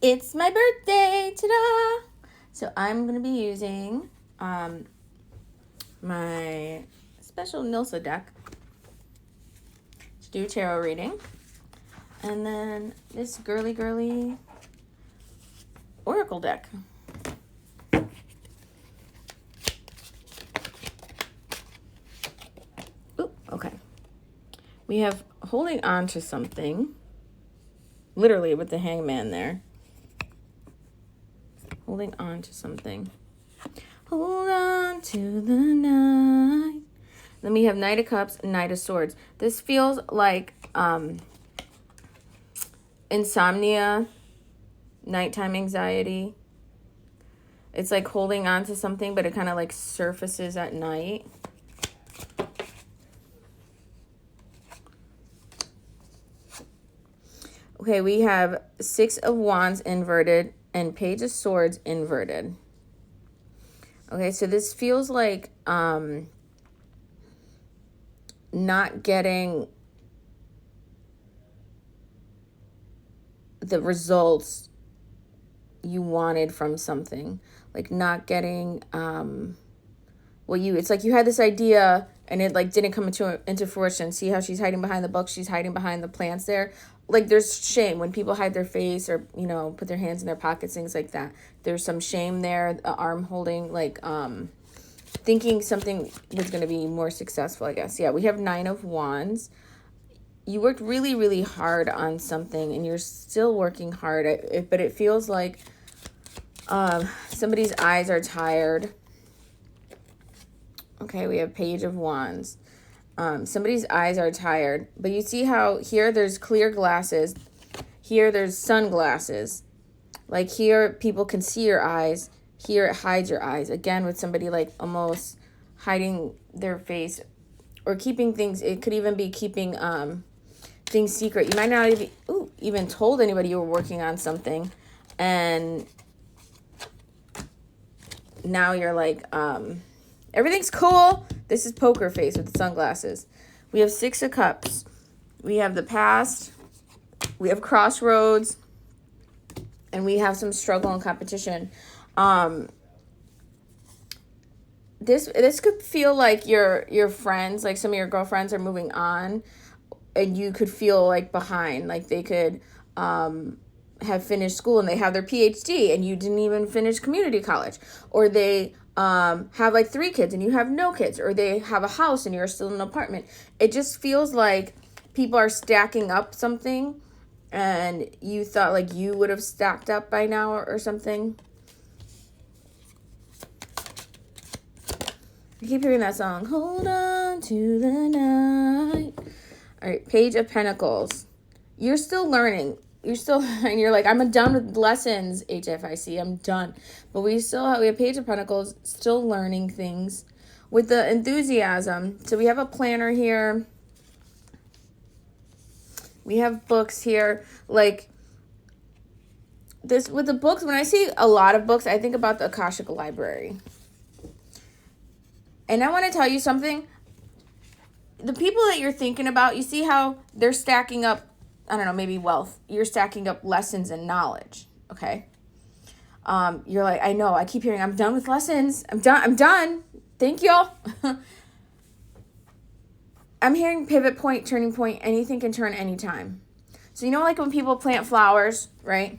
It's my birthday, ta-da! So I'm going to be using my special Nilsa deck to do tarot reading. And then this girly oracle deck. Oop, okay. We have holding on to something, literally with the hangman there. Holding on to something. Hold on to the night. Then we have Knight of Cups and Knight of Swords. This feels like insomnia, nighttime anxiety. It's like holding on to something, but it kind of like surfaces at night. Okay, we have Six of Wands inverted and Page of Swords inverted. Okay, so this feels like not getting the results you wanted from something. Like not getting it's like you had this idea and it like didn't come into fruition. See how she's hiding behind the book, she's hiding behind the plants there. Like there's shame when people hide their face or put their hands in their pockets, things like that. There's some shame there. The arm holding, like thinking something was going to be more successful, I guess. Yeah, we have Nine of Wands. You worked really hard on something and you're still working hard, but it feels like somebody's eyes are tired. Okay, we have Page of Wands. Somebody's eyes are tired, but you see how here there's clear glasses, here there's sunglasses. Like here people can see your eyes, here it hides your eyes. Again, with somebody like almost hiding their face or keeping things. It could even be keeping things secret. You might not even told anybody you were working on something, and now you're like everything's cool. This is poker face with the sunglasses. We have Six of Cups. We have the past. We have crossroads. And we have some struggle and competition. This could feel like your friends, like some of your girlfriends are moving on, and you could feel like behind. Like they could have finished school and they have their PhD and you didn't even finish community college, or they have like 3 kids and you have no kids, or they have a house and you're still in an apartment. It just feels like people are stacking up something and you thought like you would have stacked up by now or something. I keep hearing that song, hold on to the night. All right, Page of Pentacles. You're still learning. And you're like, I'm done with lessons, HFIC. I'm done. But we have Page of Pentacles, still learning things with the enthusiasm. So we have a planner here. We have books here. Like this with the books, when I see a lot of books, I think about the Akashic Library. And I want to tell you something. The people that you're thinking about, you see how they're stacking up, I don't know, maybe wealth. You're stacking up lessons and knowledge, okay? You're like, I know, I keep hearing, I'm done with lessons. I'm done. Thank y'all. I'm hearing pivot point, turning point, anything can turn anytime. So like when people plant flowers, right?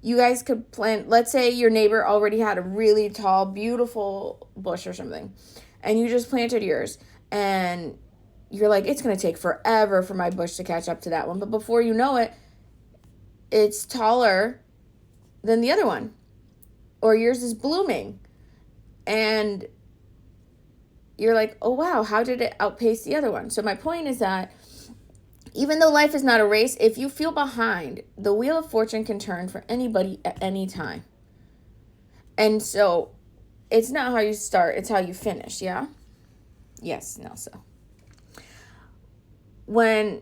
You guys could plant, let's say your neighbor already had a really tall, beautiful bush or something, and you just planted yours, and you're like, it's going to take forever for my bush to catch up to that one. But before you know it, it's taller than the other one. Or yours is blooming. And you're like, oh, wow, how did it outpace the other one? So my point is that even though life is not a race, if you feel behind, the wheel of fortune can turn for anybody at any time. And so it's not how you start, it's how you finish, yeah? Yes, Nelsa. When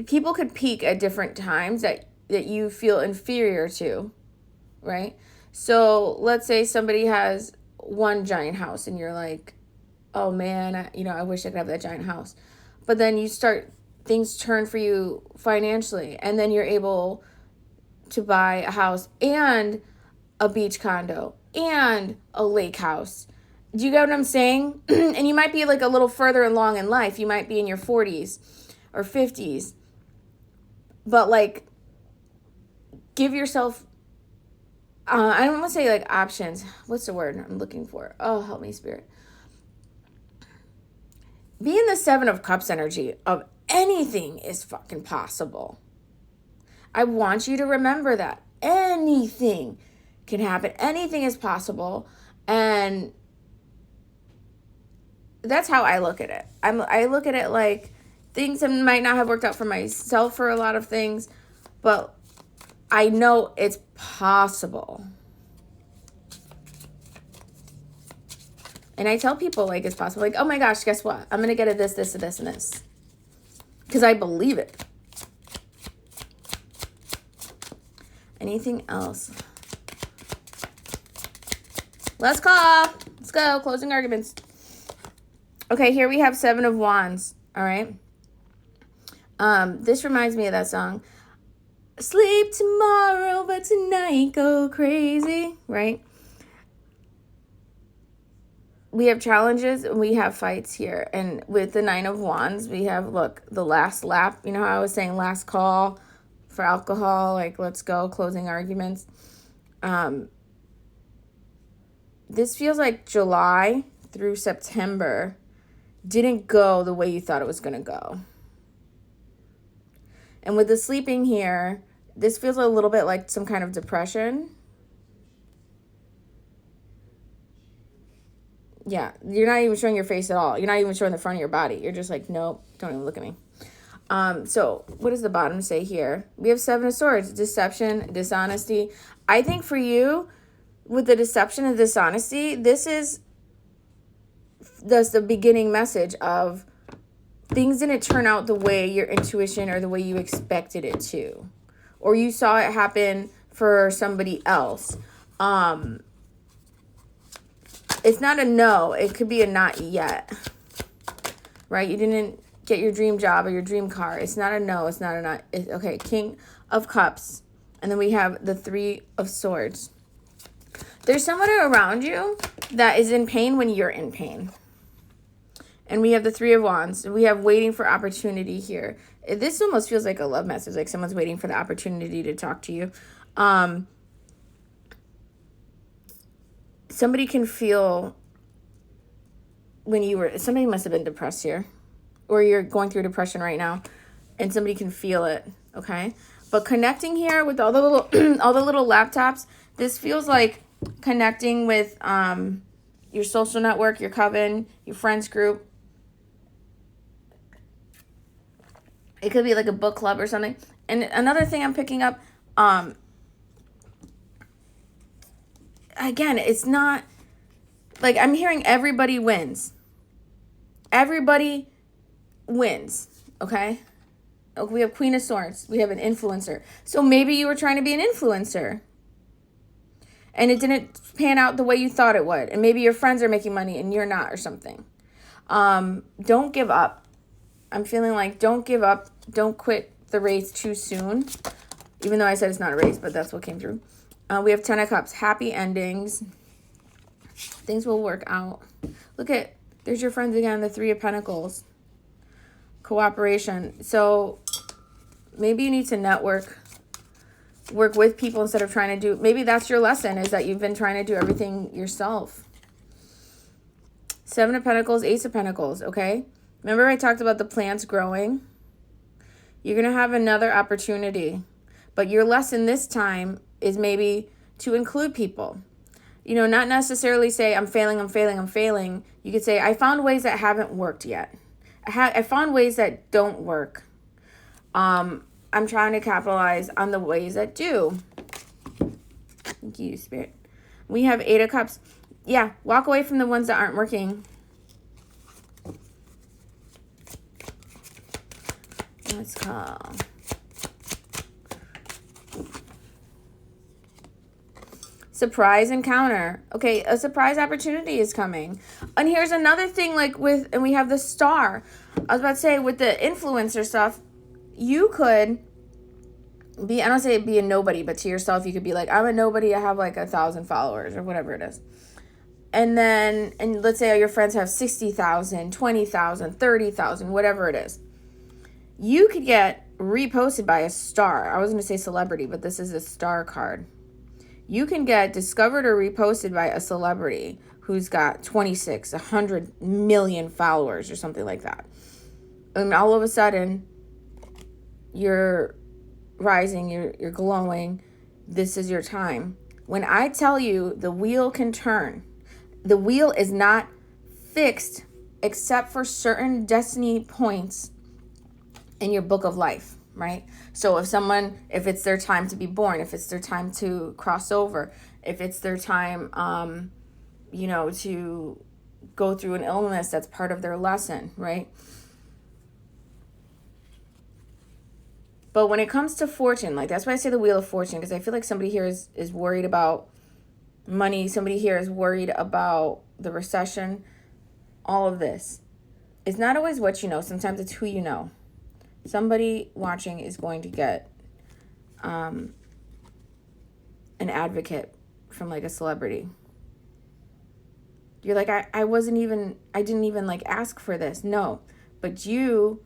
people could peak at different times that you feel inferior to, right? So let's say somebody has one giant house and you're like, oh man, I wish I could have that giant house. But then things turn for you financially, and then you're able to buy a house and a beach condo and a lake house. Do you get what I'm saying? And you might be like a little further along in life. You might be in your 40s or 50s. But like, give yourself, I don't want to say like options. What's the word I'm looking for? Oh, help me, Spirit. Be in the 7 of Cups energy of anything is fucking possible. I want you to remember that. Anything can happen. Anything is possible. And that's how I look at it. I look at it like things that might not have worked out for myself for a lot of things, but I know it's possible. And I tell people like it's possible. Like, oh my gosh, guess what? I'm going to get a this, and this. Because I believe it. Anything else? Let's go. Closing arguments. Okay, here we have 7 of Wands. All right. This reminds me of that song. Sleep tomorrow, but tonight go crazy. Right? We have challenges and we have fights here. And with the 9 of Wands, we have, look, the last lap. You know how I was saying last call for alcohol? Like, let's go, closing arguments. This feels like July through September didn't go the way you thought it was going to go. And with the sleeping here, this feels a little bit like some kind of depression. Yeah, you're not even showing your face at all. You're not even showing the front of your body. You're just like, nope, don't even look at me. So what does the bottom say here? We have 7 of Swords, deception, dishonesty. I think for you, with the deception and dishonesty, this is the beginning message of things didn't turn out the way your intuition or the way you expected it to. Or you saw it happen for somebody else. It's not a no. It could be a not yet. Right? You didn't get your dream job or your dream car. It's not a no. It's not a not. Okay, King of Cups. And then we have the 3 of Swords. There's someone around you that is in pain when you're in pain. And we have the 3 of Wands. We have waiting for opportunity here. This almost feels like a love message. Like someone's waiting for the opportunity to talk to you. Somebody can feel when somebody must have been depressed here. Or you're going through depression right now. And somebody can feel it. Okay? But connecting here with all the little all the little laptops, this feels like connecting with your social network, your coven, your friends group. It could be like a book club or something. And another thing I'm picking up, again, it's not, like I'm hearing everybody wins. Everybody wins, okay? We have Queen of Swords. We have an influencer. So maybe you were trying to be an influencer. And it didn't pan out the way you thought it would. And maybe your friends are making money and you're not or something. Don't give up. I'm feeling like don't give up. Don't quit the race too soon. Even though I said it's not a race, but that's what came through. We have 10 of Cups. Happy endings. Things will work out. Look at, there's your friends again, the 3 of Pentacles. Cooperation. So maybe you need to network. Work with people instead of trying to do, maybe that's your lesson, is that you've been trying to do everything yourself. 7 of Pentacles, Ace of Pentacles, okay? Remember I talked about the plants growing? You're going to have another opportunity. But your lesson this time is maybe to include people. You know, not necessarily say, I'm failing. You could say, I found ways that haven't worked yet. I found ways that don't work. I'm trying to capitalize on the ways that do. Thank you, Spirit. We have 8 of Cups. Yeah, walk away from the ones that aren't working. Let's call. Surprise encounter. Okay, a surprise opportunity is coming. And here's another thing, and we have the Star. I was about to say, with the influencer stuff, you could I don't say be a nobody, but to yourself, you could be like, I'm a nobody. I have like 1,000 followers or whatever it is. And let's say your friends have 60,000, 20,000, 30,000, whatever it is. You could get reposted by a star. I was going to say celebrity, but this is a star card. You can get discovered or reposted by a celebrity who's got 26, 100 million followers or something like that. And all of a sudden, you're rising, you're glowing. This is your time. When I tell you the wheel can turn, the wheel is not fixed except for certain destiny points in your book of life, right? So if it's their time to be born, if it's their time to cross over, if it's their time, to go through an illness that's part of their lesson, right? But when it comes to fortune, like that's why I say the wheel of fortune, because I feel like somebody here is worried about money. Somebody here is worried about the recession. All of this. It's not always what you know. Sometimes it's who you know. Somebody watching is going to get an advocate from like a celebrity. You're like, I didn't even like ask for this. No, but you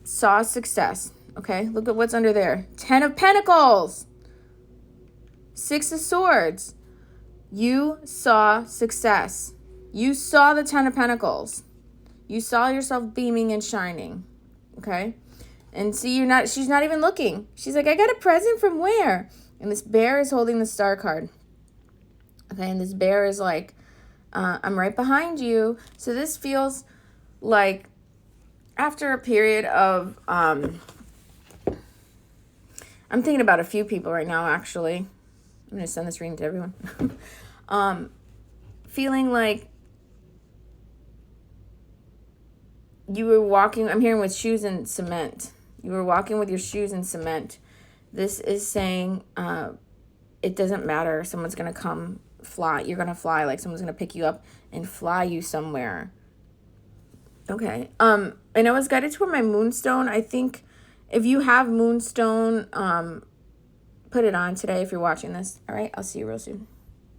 saw success. Okay, look at what's under there. 10 of Pentacles. 6 of Swords. You saw success. You saw the 10 of Pentacles. You saw yourself beaming and shining. Okay? And see, she's not even looking. She's like, I got a present from where? And this bear is holding the star card. Okay, and this bear is like, I'm right behind you. So this feels like after a period of, I'm thinking about a few people right now, actually. I'm going to send this reading to everyone. Feeling like you were walking, I'm hearing with shoes and cement. You were walking with your shoes in cement. This is saying it doesn't matter. Someone's going to come fly. You're going to fly. Like someone's going to pick you up and fly you somewhere. Okay. And I was guided toward my moonstone. I think if you have moonstone, put it on today if you're watching this. All right. I'll see you real soon.